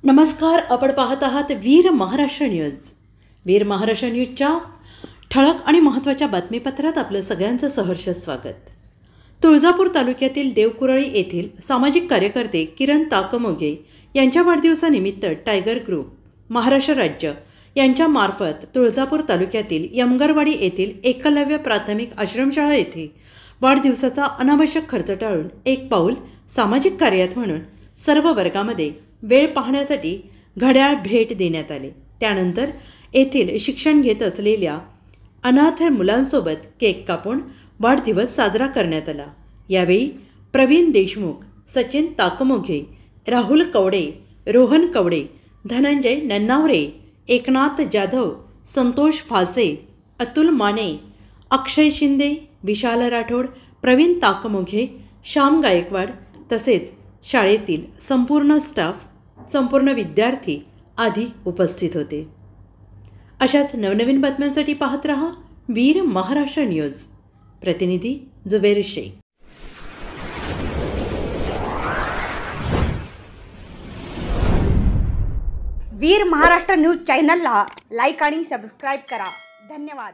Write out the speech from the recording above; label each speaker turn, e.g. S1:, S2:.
S1: नमस्कार, आपण पाहत आहात वीर महाराष्ट्र न्यूज. वीर महाराष्ट्र न्यूजच्या ठळक आणि महत्त्वाच्या बातमीपत्रात आपलं सगळ्यांचं सहर्ष स्वागत. तुळजापूर तालुक्यातील देवकुरळी येथील सामाजिक कार्यकर्ते किरण ताकमोघे यांच्या वाढदिवसानिमित्त टायगर ग्रुप महाराष्ट्र राज्य यांच्यामार्फत तुळजापूर तालुक्यातील यमगरवाडी येथील एकलव्य प्राथमिक आश्रमशाळा येथे वाढदिवसाचा अनावश्यक खर्च टाळून एक पाऊल सामाजिक कार्यात म्हणून सर्व वर्गामध्ये वेळ पाहण्यासाठी घड्याळ भेट देण्यात आले. त्यानंतर येथील शिक्षण घेत असलेल्या अनाथ मुलांसोबत केक कापून वाढदिवस साजरा करण्यात आला. यावेळी प्रवीण देशमुख, सचिन ताकमोघे, राहुल कवडे, रोहन कवडे, धनंजय नन्नावरे, एकनाथ जाधव, संतोष फासे, अतुल माने, अक्षय शिंदे, विशाल राठोड, प्रवीण ताकमोघे, श्याम गायकवाड तसेच शाळेतील संपूर्ण स्टाफ, संपूर्ण विद्यार्थी आदी उपस्थित होते. अशाच नवनवीन बातम्यांसाठी पाहत रहा वीर महाराष्ट्र न्यूज. प्रतिनिधी जुबेर शेख.
S2: वीर महाराष्ट्र न्यूज चॅनलला लाईक आणि सबस्क्राईब करा. धन्यवाद.